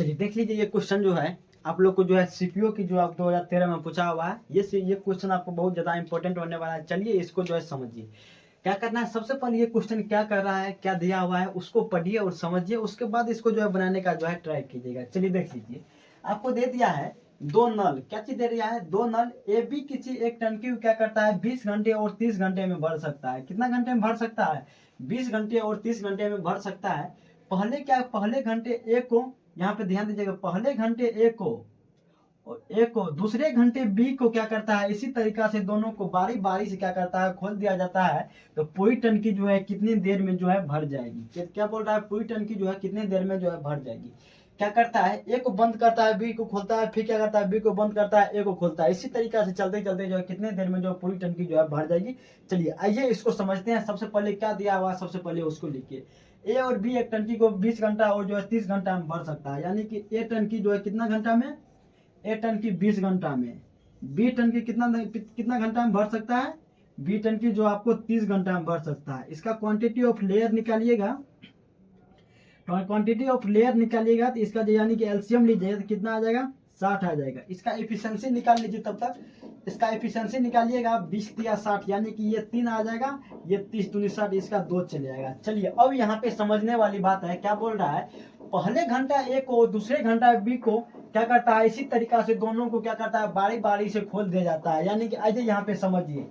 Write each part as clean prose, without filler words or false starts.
चलिए देख लीजिए, ये क्वेश्चन जो है आप लोग को जो है सीपीओ की जो आप 2013 में पूछा हुआ है, ये क्वेश्चन आपको बहुत ज्यादा इंपॉर्टेंट होने वाला है। चलिए इसको जो है समझिए। क्या करना है, सबसे पहले ये क्वेश्चन क्या कर रहा है, क्या दिया हुआ है, उसको पढ़िए और समझिए, उसके बाद इसको जो है बनाने का जो है ट्राई कीजिएगा। चलिए देख लीजिए, आपको दे दिया है दो नल। क्या चीज दे दिया है, दो नल। ए बी किसी एक टंकी को क्या करता है 20 घंटे और 30 घंटे में भर सकता है। कितना घंटे में भर सकता है, 20 घंटे और 30 घंटे में भर सकता है। पहले घंटे ए को, यहाँ पे ध्यान दीजिएगा, पहले घंटे ए को और ए को, दूसरे घंटे बी को क्या करता है, इसी तरीका से दोनों को बारी बारी से क्या करता है, खोल दिया जाता है। तो पूरी टंकी जो है कितनी देर में जो है भर जाएगी। क्या बोल रहा है, पूरी टंकी जो है कितनी देर में जो है भर जाएगी। क्या करता है, ए को बंद करता है, बी को खोलता है, फिर क्या करता है, बी को बंद करता है, ए को खोलता है। इसी तरीका से चलते चलते जो है कितने देर में जो पूरी टंकी जो है भर जाएगी। चलिए आइए इसको समझते हैं। सबसे पहले क्या दिया हुआ, सबसे पहले उसको लिखिए। ए और बी एक टंकी को 20 घंटा और जो है 30 घंटा में भर सकता है। यानी कि ए टंकी जो है कितना घंटा में, ए टंकी 20 घंटा में, बी टंकी कितना घंटा में भर सकता है, बी टंकी जो आपको 30 घंटा में भर सकता है। इसका क्वांटिटी ऑफ लेयर निकालिएगा, क्वांटिटी ऑफ लेयर निकालिएगा तो इसका यानी कि एलसीएम लीजिएगा तो कितना आ जाएगा, 60 आ जाएगा। इसका एफिशिएंसी निकाल लीजिए तब तक। इसका एफिशिएंसी निकालिएगा 20 या 60, यानी कि ये 3 आ जाएगा, ये 30 दूनी 60, इसका 2 चले जाएगा। चलिए अब यहाँ पे समझने वाली बात है, क्या बोल रहा है, पहले घंटा ए को दूसरे घंटा बी को क्या करता है, इसी तरीका से दोनों को क्या करता है, बारी बारी से खोल दिया जाता है। यानी कि आइए यहाँ पे समझिए,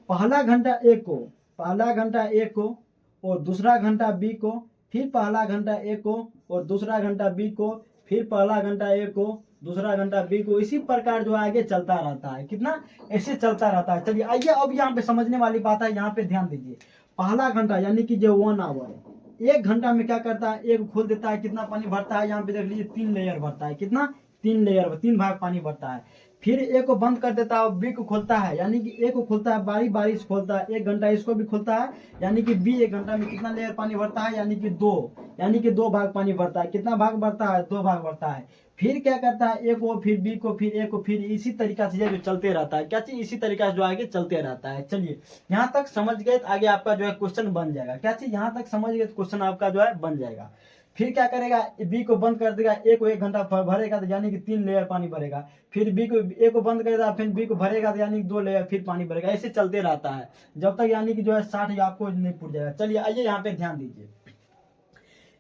पहला घंटा ए को, पहला घंटा ए को और दूसरा घंटा बी को, फिर पहला घंटा ए को और दूसरा घंटा बी को, फिर पहला घंटा ए को, दूसरा घंटा बी को, इसी प्रकार जो आगे चलता रहता है। कितना, ऐसे चलता रहता है। चलिए आइए अब यहाँ पे समझने वाली बात है, यहाँ पे ध्यान दीजिए। पहला घंटा यानी कि जो 1 आवर है, 1 घंटा में क्या करता है, एक खोल देता है, कितना पानी भरता है, यहाँ पे देख लीजिए 3 लेयर भरता है। कितना, 3 लेयर, 3 भाग पानी भरता है। फिर ए को बंद कर देता है और बी को खोलता है, यानी कि ए को खोलता है, बारी बारी से खोलता है। 1 घंटा इसको भी खोलता है, यानी कि बी 1 घंटा में कितना लेयर पानी भरता है, यानी कि 2, यानी कि 2 भाग पानी भरता है। कितना भाग भरता है, 2 भाग भरता है। फिर क्या करता है, ए को, फिर बी को, फिर ए को, फिर इसी तरीका से जो चलते रहता है। क्या चीज, इसी तरीका से जो आगे चलते रहता है। चलिए यहाँ तक समझ गए तो आगे आपका जो है क्वेश्चन बन जाएगा। क्या चीज, यहाँ तक समझ गए तो क्वेश्चन आपका जो है बन जाएगा। फिर क्या करेगा, बी को बंद कर देगा, ए को 1 घंटा भरेगा तो यानी कि 3 लेयर पानी भरेगा। फिर बी को, ए को बंद करेगा, फिर बी को भरेगा तो यानी कि 2 लेयर फिर पानी भरेगा। ऐसे चलते रहता है जब तक यानी कि जो है 60 आपको नहीं पूछ जाएगा। चलिए आइए यहाँ पे ध्यान दीजिए,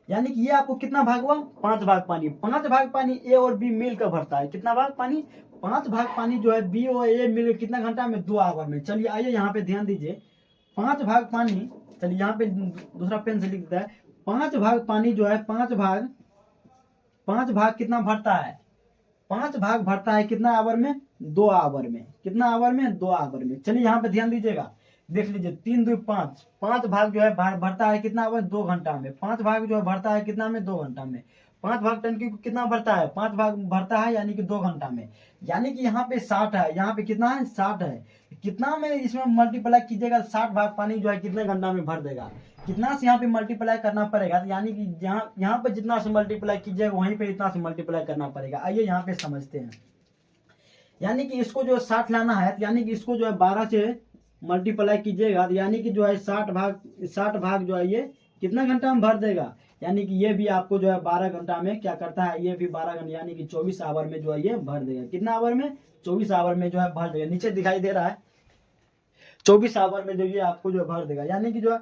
यानी कि ये आपको कितना भाग हुआ, 5 भाग पानी। 5 भाग पानी ए और बी मिलकर भरता है। कितना भाग पानी, 5 भाग पानी जो है बी और ए मिलकर कितना घंटा में, 2 आवर में। चलिए आइए यहाँ पे ध्यान दीजिए, 5 भाग पानी, चलिए यहाँ पे दूसरा पेन से लिख देता है, 5 भाग पानी जो है, 5 भाग कितना भरता है, 5 भाग भरता है कितना आवर में, 2 आवर में। कितना आवर में, 2 आवर में। चलिए यहाँ पे ध्यान दीजिएगा, देख लीजिए 3 2 5, 5 भाग जो है भरता है कितना आवर, 2 घंटा में। 5 भाग जो है भरता है कितना में, 2 घंटा में। 5 भाग टंकी को कितना भरता है, 5 भाग भरता है यानी कि 2 घंटा में। यानी कि यहाँ पे 60 है, यहाँ पे कितना है, 60 है। कितना में इसमें मल्टीप्लाई कीजिएगा, 60 भाग पानी जो है कितने घंटा में भर देगा। कितना से यहाँ पे मल्टीप्लाई करना पड़ेगा, तो यानी कि यहाँ पे जितना से मल्टीप्लाई कीजिएगा वहीं पे इतना से मल्टीप्लाई करना पड़ेगा। आइए यहाँ पे समझते हैं, यानी कि इसको जो 60 लाना है, यानी कि इसको जो है 12 से मल्टीप्लाई कीजिएगा, यानी कि जो है 60 भाग जो है ये कितना घंटा में भर देगा। यानी कि ये भी आपको जो है 12 घंटा में क्या करता है, ये भी 12 घंटा यानी कि 24 आवर में जो है ये भर देगा। कितना आवर में, 24 आवर में जो है भर देगा। नीचे दिखाई दे रहा है 24 आवर में जो ये आपको जो भर देगा। यानी कि जो है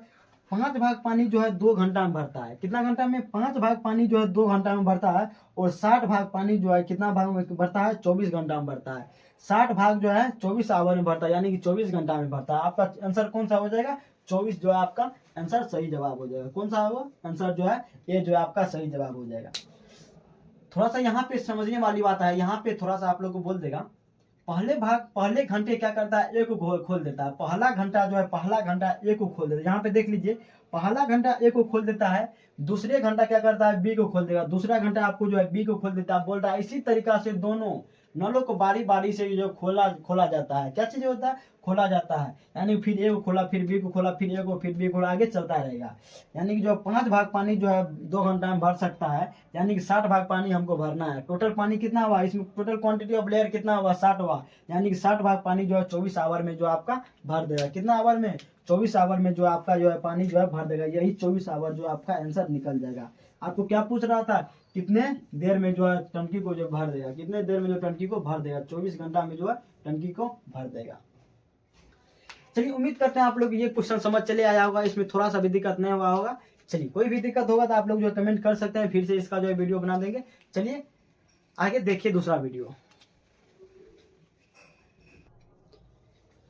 5 भाग पानी जो है 2 घंटा में भरता है। कितना घंटा में, 5 भाग पानी जो है 2 घंटा में भरता है। और 60 भाग पानी जो है कितना भाग में भरता है, 24 घंटा में भरता है। 60 भाग जो है 24 आवर में भरता है, यानी कि 24 घंटा में भरता है। आपका आंसर कौन सा हो जाएगा, 24 जो है आपका आंसर सही जवाब हो जाएगा। कौन सा होगा आंसर जो है, ये जो है आपका सही जवाब हो जाएगा। थोड़ा सा यहाँ पे समझने वाली बात है, यहाँ पे थोड़ा सा आप लोग को बोल देगा, पहले घंटे क्या करता है, ए को खोल देता है। पहला घंटा जो है, पहला घंटा ए को खोल देता है। यहाँ पे देख लीजिए, पहला घंटा ए को खोल देता है, दूसरे घंटा क्या करता है, बी को खोल देगा। दूसरा घंटा आपको जो है बी को खोल देता है। बोल रहा है इसी तरीका से दोनों नलों को बारी बारी से जो खोला जाता है। क्या चीज होता है, खोला जाता है। यानी फिर ए को खोला, फिर बी को खोला, फिर ए को, फिर बी को, आगे चलता रहेगा। यानी कि जो 5 भाग पानी जो है 2 घंटा में भर सकता है, यानी कि 60 भाग पानी हमको भरना है। टोटल पानी कितना हुआ, इसमें टोटल क्वांटिटी ऑफ लेयर कितना हुआ, 60 हुआ। यानी कि 60 भाग पानी जो है 24 आवर में जो आपका भर देगा। कितना आवर में, 24 आवर में जो आपका जो है पानी जो है भर देगा। यही 24 आवर जो आपका आंसर निकल जाएगा। आपको क्या पूछ रहा था, कितने देर में जो है टंकी को जो भर देगा, कितने देर में जो टंकी को भर देगा, 24 घंटा में जो है टंकी को भर देगा। चलिए उम्मीद करते हैं आप लोग ये क्वेश्चन समझ चले आया होगा, इसमें थोड़ा सा भी दिक्कत नहीं हुआ होगा। चलिए कोई भी दिक्कत होगा तो आप लोग जो कमेंट कर सकते हैं, फिर से इसका जो है वीडियो बना देंगे। चलिए आगे देखिए दूसरा वीडियो।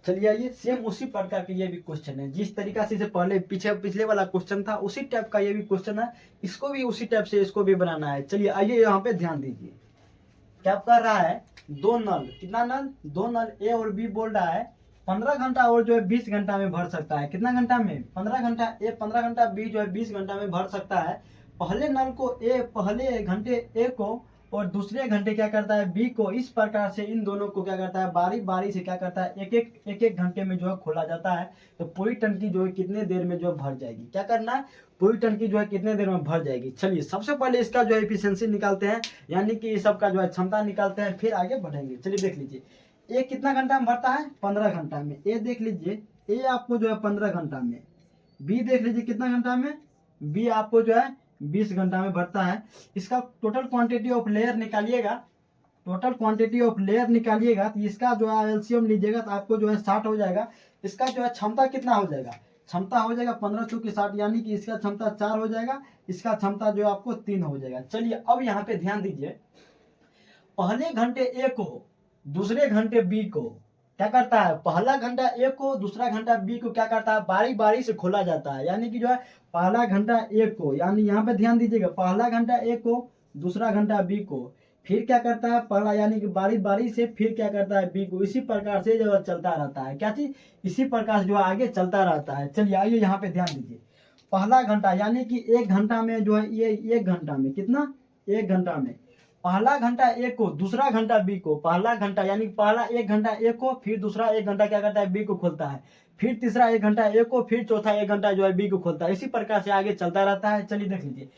चलिए आइए, सेम उसी प्रकार के ये भी क्वेश्चन है, जिस तरीका से पहले पिछले वाला क्वेश्चन था उसी टाइप का ये भी क्वेश्चन है, इसको भी उसी टाइप से इसको भी बनाना है। चलिए आइए यहाँ पे ध्यान दीजिए, क्या कर रहा है, दो नल, कितना नल, दो नल ए और बी बोल रहा है 15 घंटा और जो है 20 घंटा में भर सकता है। कितना घंटा में, 15 घंटा, ए 15 घंटा, बी जो है 20 घंटा में भर सकता है। पहले नल को ए, पहले घंटे ए को और दूसरे घंटे क्या करता है बी को, इस प्रकार से इन दोनों को क्या करता है बारी बारी से क्या करता है एक एक घंटे में जो है खोला जाता है। तो पूरी टंकी जो है कितने देर में जो भर जाएगी, क्या करना है, पूरी टंकी जो है कितने देर में भर जाएगी। चलिए सबसे पहले इसका जो है एफिशिएंसी निकालते हैं, यानी कि इस सब का जो है क्षमता निकालते हैं, फिर आगे बढ़ेंगे। चलिए देख लीजिए, ए कितना घंटा में भरता है, 15 घंटा में। ए देख लीजिए, ए आपको जो है 15 घंटा में। बी देख लीजिए कितना घंटा में, बी आपको जो है 20 घंटा में भरता है। इसका टोटल क्वांटिटी ऑफ लेयर निकालिएगा, टोटल क्वांटिटी ऑफ लेयर निकालिएगा तो इसका जो है एलसीएम लीजिएगा तो आपको जो है 60 हो जाएगा। इसका जो है क्षमता कितना हो जाएगा, क्षमता हो जाएगा 15 चौकी 60, यानी कि इसका क्षमता 4 हो जाएगा, इसका क्षमता जो है आपको 3 हो जाएगा। चलिए अब यहाँ पे ध्यान दीजिए, पहले घंटे ए को दूसरे घंटे बी को क्या करता है, पहला घंटा ए को दूसरा घंटा बी को क्या करता है बारी बारी से खोला जाता है। यानी कि जो है पहला घंटा ए को, यानी यहाँ पे ध्यान दीजिएगा, पहला घंटा ए को दूसरा घंटा बी को, फिर क्या करता है पहला, यानी कि बारी बारी से फिर क्या करता है बी को। इसी प्रकार से जो चलता रहता है, क्या चीज, इसी प्रकार से जो आगे चलता रहता है। चलिए आइए यहाँ पे ध्यान दीजिए, पहला घंटा यानी कि 1 घंटा में जो है ये 1 घंटा में कितना, 1 घंटा में पहला घंटा ए को दूसरा घंटा बी को, पहला घंटा यानी पहला 1 घंटा ए को, फिर दूसरा 1 घंटा क्या करता है बी को खोलता है, फिर तीसरा 1 घंटा ए को, फिर चौथा 1 घंटा जो है बी को खोलता है। इसी प्रकार से आगे चलता रहता है। चलिए देख लीजिए,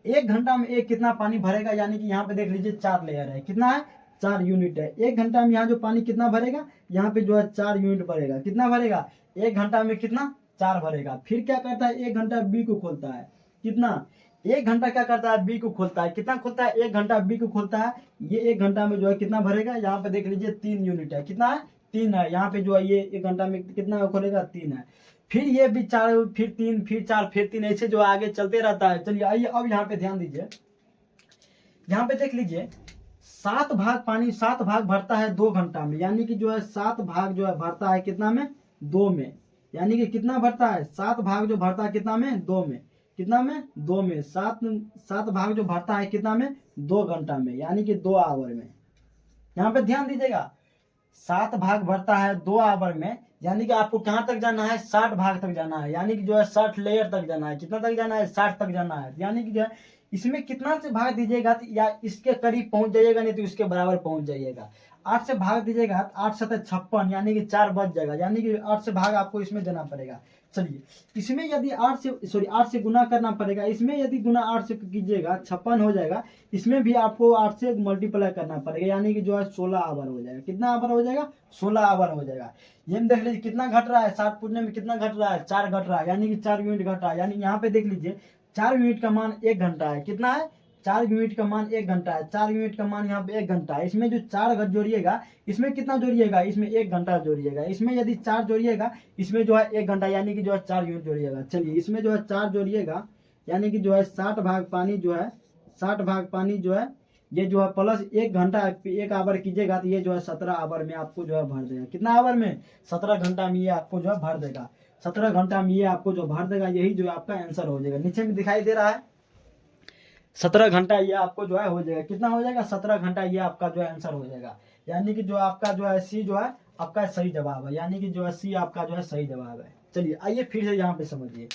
1 घंटा में एक कितना पानी भरेगा, यानी कि यहाँ पे देख लीजिए 4 लेयर है, कितना है 4 यूनिट है। 1 घंटा में यहाँ जो पानी कितना भरेगा, यहाँ पे जो है 4 यूनिट भरेगा, कितना भरेगा 1 घंटा में कितना 4 भरेगा। फिर क्या करता है 1 घंटा बी को खोलता है, कितना 1 घंटा क्या करता है बी को खोलता है, कितना खोलता है 1 घंटा बी को खोलता है। ये 1 घंटा में जो है कितना भरेगा, यहाँ पे देख लीजिए 3 यूनिट है, कितना है 3 है। यहाँ पे जो है ये 1 घंटा में कितना खोलेगा 3 है। फिर ये भी 4, फिर 3, फिर 4, फिर 3, ऐसे जो आगे चलते रहता है। चलिए आइए अब यहाँ पे ध्यान दीजिए, यहाँ पे देख लीजिए 7 भाग पानी 7 भाग भरता है 2 घंटा में, यानी कि जो है 7 भाग जो है भरता है कितना में 2 में, यानी कि कितना भरता है 7 भाग जो भरता है कितना में 2 में, कितना में 2 में, 7 भाग जो भरता है कितना में 2 घंटा में, यानी कि 2 आवर में। यहाँ पे ध्यान दीजिएगा 7 भाग भरता है 2 आवर में, यानी कि आपको कहाँ तक जाना है 60 भाग तक जाना है, यानी कि जो है 60 लेयर तक जाना है। कितना तक जाना है 60 तक जाना है, यानी कि जो है इसमें कितना से भाग दीजिएगा तो या इसके करीब पहुंच जाइएगा, नहीं तो इसके बराबर पहुंच जाइएगा। 8 से भाग दीजिएगा, 8 से 56, यानी कि 4 बच जाएगा, यानी कि 8 से भाग आपको इसमें देना पड़ेगा। चलिए इसमें यदि 8 से गुना करना पड़ेगा, इसमें यदि गुना 8 से कीजिएगा 56 हो जाएगा, इसमें भी आपको 8 से मल्टीप्लाई करना पड़ेगा, यानी कि जो है 16 आवर हो जाएगा। कितना आवर हो जाएगा 16 आवर हो जाएगा। ये देख लीजिए कितना घट रहा है, 7 पूछने में कितना घट रहा है 4 घट रहा है, यानी कि 4 यूनिट घट रहा है। यानी यहाँ पे देख लीजिए 4 यूनिट का मान 1 घंटा है, कितना है 4 यूनिट का मान 1 घंटा है, 4 यूनिट का मान यहाँ पे 1 घंटा है। इसमें जो 4 घट जोड़िएगा, इसमें कितना जोड़िएगा, इसमें 1 घंटा जोड़िएगा, इसमें यदि 4 जोड़िएगा, इसमें जो है 1 घंटा, यानी कि जो है 4 यूनिट जोड़िएगा। चलिए इसमें जो है 4 जोड़िएगा, यानी कि जो है 60 भाग पानी जो है 60 भाग पानी जो है ये जो है प्लस 1 घंटा 1 आवर कीजिएगा तो ये जो है 17 आवर में आपको जो है भर देगा। कितना आवर में 17 घंटा में ये आपको जो है भर देगा, 17 घंटा में ये आपको जो भर देगा, यही जो आपका आंसर हो जाएगा। नीचे में दिखाई दे रहा है 17 घंटा ये आपको जो है हो जाएगा। कितना हो जाएगा 17 घंटा ये आपका जो है आंसर हो जाएगा, यानी कि जो आपका जो है सी जो है आपका सही जवाब है, यानी कि जो है सी आपका जो है सही जवाब है। चलिए आइए फिर से यहाँ पे समझिए,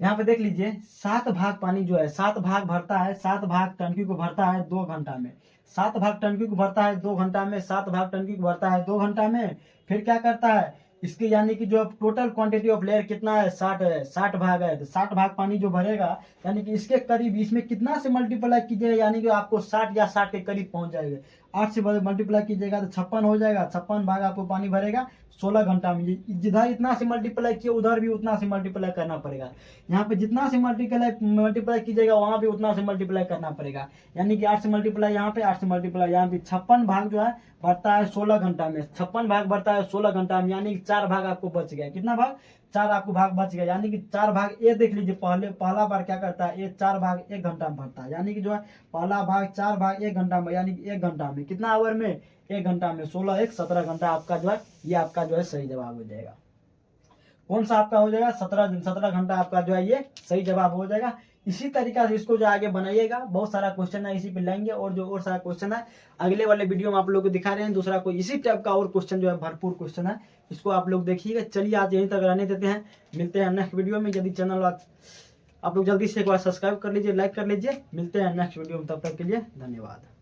यहाँ पे देख लीजिए 7 भाग पानी जो है 7 भाग भरता है, 7 भाग टंकी को भरता है 2 घंटा में, 7 भाग टंकी को भरता है 2 घंटा में, 7 भाग टंकी को भरता है 2 घंटा में। फिर क्या करता है इसके, यानी कि जो टोटल क्वांटिटी ऑफ लेयर कितना है 60 है, 60 भाग है, तो 60 भाग पानी जो भरेगा, यानी कि इसके करीब इसमें कितना से मल्टीप्लाई कीजिएगा, यानी कि आपको 60 या 60 के करीब पहुंच जाएगा। 8 से मल्टीप्लाई कीजिएगा तो 56 हो जाएगा। 56 भाग आपको पानी भरेगा 16 घंटा में। जिधर इतना से मल्टीप्लाई किए उधर भी उतना से मल्टीप्लाई करना पड़ेगा। यहाँ पे जितना से मल्टीप्लाई कीजिएगा वहाँ भी उतना से मल्टीप्लाई करना पड़ेगा। यानी कि 8 से मल्टीप्लाई यहाँ पे, 8 से मल्टीप्लाई यहाँ पे। 56 भाग जो है बढ़ता है 16 घंटा में। 56 भाग बढ़ता है 16 घंटा में, यानी कि 4 भाग आपको बच गया। कितना भाग? 4 आपको भाग बच गया। यानी कि 4 भाग ये देख लीजिए, पहला बार क्या करता है, ये 4 भाग 1 घंटा में भरता है। यानी कि जो है पहला भाग 4 भाग 1 घंटा में, यानी कि 1 घंटा में कितना आवर में? 1 घंटा में। 16 1 17 घंटा आपका जो है, ये आपका जो है सही जवाब हो जाएगा। कौन सा आपका हो जाएगा? 17 घंटा आपका जो है ये सही जवाब हो जाएगा। इसी तरीका से इसको जो आगे बनाइएगा। बहुत सारा क्वेश्चन है इसी पे लेंगे, और जो और सारा क्वेश्चन है अगले वाले वीडियो में आप लोग को दिखा रहे हैं। दूसरा कोई इसी टाइप का और क्वेश्चन जो है, भरपूर क्वेश्चन है, इसको आप लोग देखिएगा। चलिए आज यहीं तक रहने देते हैं, मिलते हैं नेक्स्ट वीडियो में। यदि चैनल आप लोग जल्दी से एक बार सब्सक्राइब कर लीजिए, लाइक कर लीजिए। मिलते हैं नेक्स्ट वीडियो में, तब तक के लिए धन्यवाद।